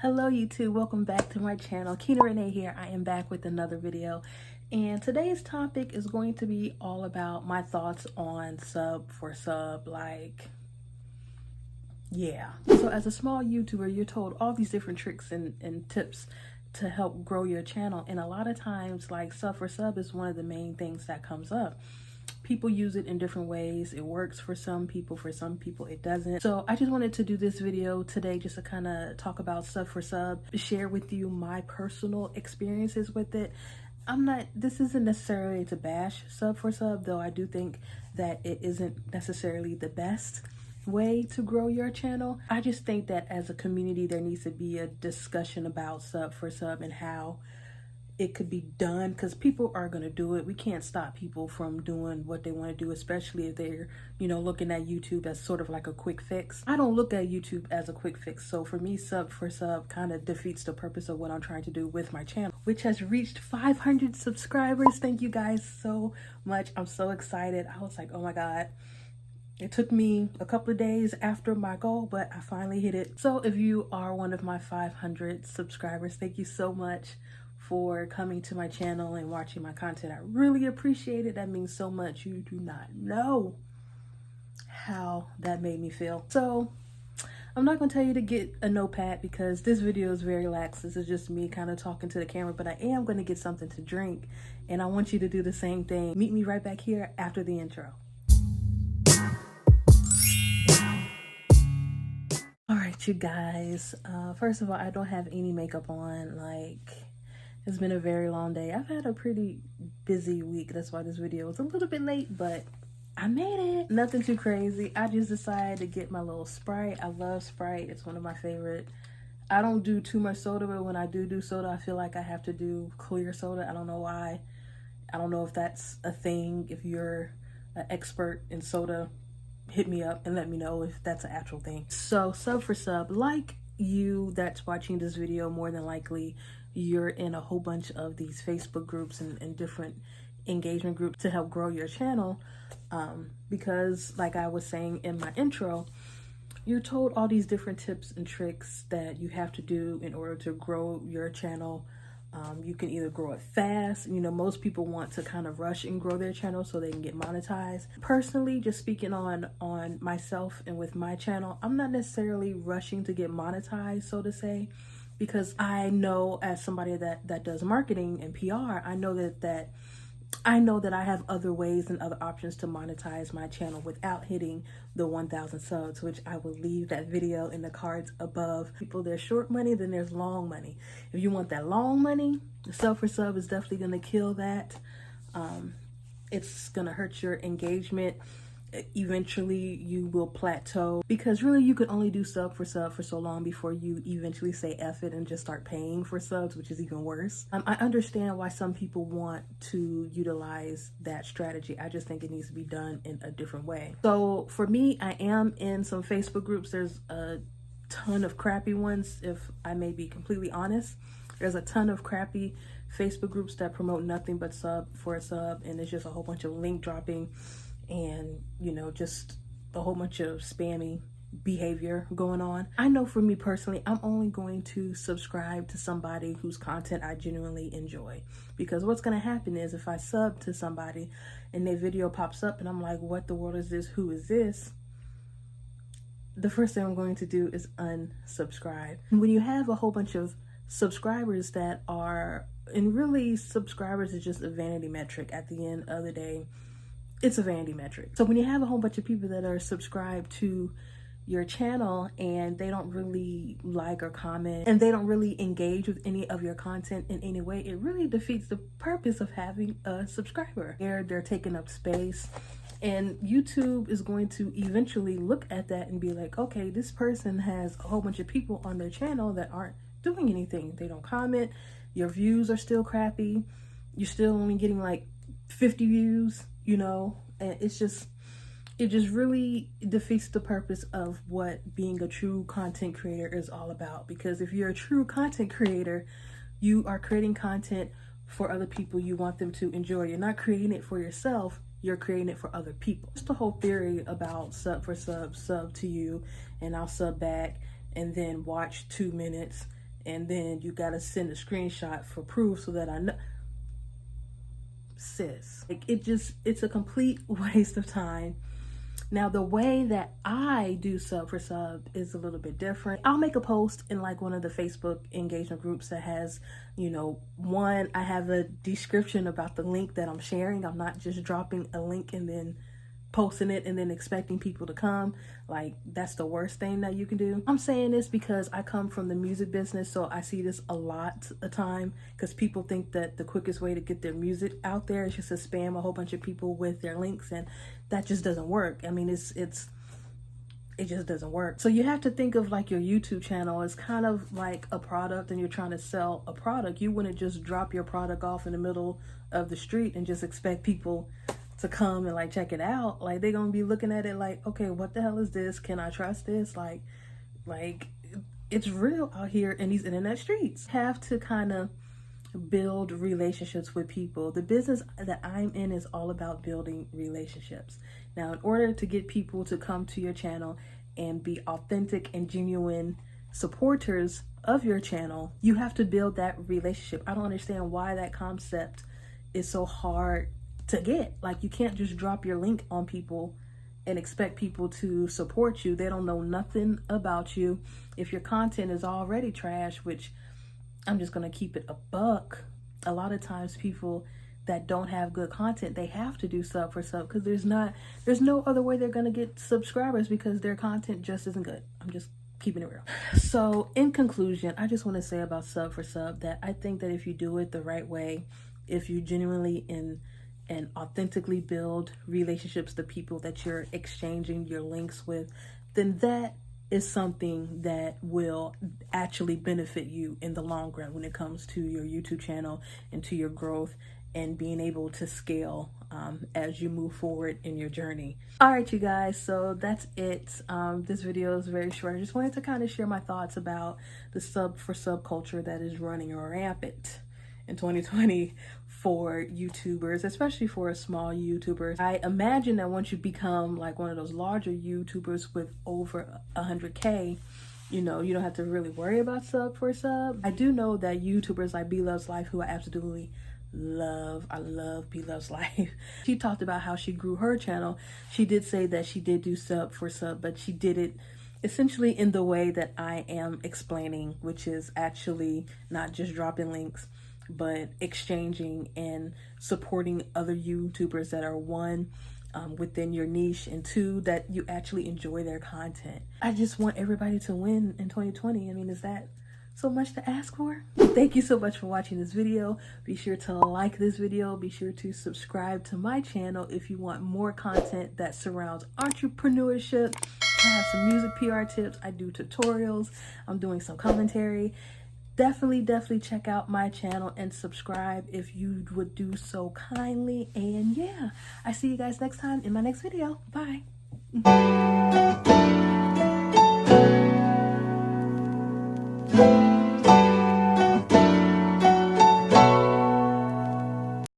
Hello YouTube, welcome back to my channel. Keena Renee here. I am back with another video, and today's topic is going to be all about my thoughts on sub for sub. So as a small YouTuber, you're told all these different tricks and tips to help grow your channel, and a lot of times like sub for sub is one of the main things that comes up. People use it in different ways. It works for some people it doesn't. So I just wanted to do this video today just to kind of talk about sub for sub, share with you my personal experiences with it. This isn't necessarily to bash sub for sub, though I do think that it isn't necessarily the best way to grow your channel. I just think that as a community there needs to be a discussion about sub for sub and how it could be done, because people are going to do it. We can't stop people from doing what they want to do, especially if they're, looking at YouTube as sort of like a quick fix. I don't look at YouTube as a quick fix. So for me, sub for sub kind of defeats the purpose of what I'm trying to do with my channel, which has reached 500 subscribers. Thank you guys so much. I'm so excited. I was like, oh my God. It took me a couple of days after my goal, but I finally hit it. So if you are one of my 500 subscribers, thank you so much for coming to my channel and watching my content. I really appreciate it. That means so much. You do not know how that made me feel. So I'm not gonna tell you to get a notepad because this video is very lax. This is just me kind of talking to the camera, but I am gonna get something to drink, and I want you to do the same thing. Meet me right back here after the intro. All right, you guys. First of all, I don't have any makeup on. It's been a very long day. I've had a pretty busy week. That's why this video was a little bit late, but I made it. Nothing too crazy. I just decided to get my little Sprite. I love Sprite. It's one of my favorite. I don't do too much soda, but when I do soda, I feel like I have to do clear soda. I don't know why. I don't know if that's a thing. If you're an expert in soda, hit me up and let me know if that's an actual thing. So sub for sub, like you that's watching this video, more than likely you're in a whole bunch of these Facebook groups and different engagement groups to help grow your channel, because like I was saying in my intro, you're told all these different tips and tricks that you have to do in order to grow your channel. You can either grow it fast. Most people want to kind of rush and grow their channel so they can get monetized. Personally, just speaking on myself and with my channel, I'm not necessarily rushing to get monetized, so to say, because I know, as somebody that does marketing and PR, I know that I have other ways and other options to monetize my channel without hitting the 1,000 subs, which I will leave that video in the cards above. People, there's short money, then there's long money. If you want that long money, the sub for sub is definitely going to kill that. It's going to hurt your engagement. Eventually you will plateau, because really you could only do sub for so long before you eventually say F it and just start paying for subs, which is even worse. I understand why some people want to utilize that strategy. I just think it needs to be done in a different way. So for me, I am in some Facebook groups. There's a ton of crappy ones, if I may be completely honest. There's a ton of crappy Facebook groups that promote nothing but sub for a sub, and it's just a whole bunch of link dropping and just a whole bunch of spammy behavior going on. I know for me personally, I'm only going to subscribe to somebody whose content I genuinely enjoy, because what's going to happen is if I sub to somebody and their video pops up and I'm like, what the world is this? Who is this? The first thing I'm going to do is unsubscribe. When you have a whole bunch of subscribers that are, and really subscribers is just a vanity metric at the end of the day. It's a vanity metric. So when you have a whole bunch of people that are subscribed to your channel and they don't really like or comment and they don't really engage with any of your content in any way, it really defeats the purpose of having a subscriber. They're taking up space, and YouTube is going to eventually look at that and be like, okay, this person has a whole bunch of people on their channel that aren't doing anything. They don't comment. Your views are still crappy. You're still only getting like 50 views. And it just really defeats the purpose of what being a true content creator is all about. Because if you're a true content creator, you are creating content for other people. You want them to enjoy. You're not creating it for yourself. You're creating it for other people. Just the whole theory about sub for sub to you and I'll sub back and then watch 2 minutes and then you gotta send a screenshot for proof so that I know. Sis, like, it's a complete waste of time. Now, the way that I do sub for sub is a little bit different. I'll make a post in like one of the Facebook engagement groups that has, you know, I have a description about the link that I'm sharing. I'm not just dropping a link and then posting it and then expecting people to come. Like, that's the worst thing that you can do. I'm saying this because I come from the music business, so I see this a lot of time, because people think that the quickest way to get their music out there is just to spam a whole bunch of people with their links, and that just doesn't work. I mean, it just doesn't work. So you have to think of like your YouTube channel as kind of like a product, and you're trying to sell a product. You wouldn't just drop your product off in the middle of the street and just expect people to come and like check it out. Like, they're gonna be looking at it like, okay, what the hell is this? Can I trust this? Like it's real out here in these internet streets. Have to kind of build relationships with people. The business that I'm in is all about building relationships. Now, in order to get people to come to your channel and be authentic and genuine supporters of your channel, you have to build that relationship. I don't understand why that concept is so hard to get. Like, you can't just drop your link on people and expect people to support you. They don't know nothing about you. If your content is already trash, which I'm just gonna keep it a buck, a lot of times people that don't have good content, they have to do sub for sub, because there's no other way they're gonna get subscribers, because their content just isn't good. I'm just keeping it real. So in conclusion, I just want to say about sub for sub that I think that if you do it the right way, if you genuinely and authentically build relationships, the people that you're exchanging your links with, then that is something that will actually benefit you in the long run when it comes to your YouTube channel and to your growth and being able to scale as you move forward in your journey. All right, you guys, so that's it. This video is very short. I just wanted to kind of share my thoughts about the sub for sub culture that is running rampant in 2020 for YouTubers, especially for small YouTubers. I imagine that once you become like one of those larger YouTubers with over 100K, you know, you don't have to really worry about sub for sub. I do know that YouTubers like B Loves Life, who I absolutely love, I love B Loves Life. She talked about how she grew her channel. She did say that she did do sub for sub, but she did it essentially in the way that I am explaining, which is actually not just dropping links, but exchanging and supporting other YouTubers that are within your niche, and two, that you actually enjoy their content. I just want everybody to win in 2020. I mean, is that so much to ask for? Thank you so much for watching this video. Be sure to like this video. Be sure to subscribe to my channel if you want more content that surrounds entrepreneurship. I have some music PR tips. I do tutorials. I'm doing some commentary. Definitely check out my channel and subscribe if you would do so kindly. And yeah, I see you guys next time in my next video. Bye.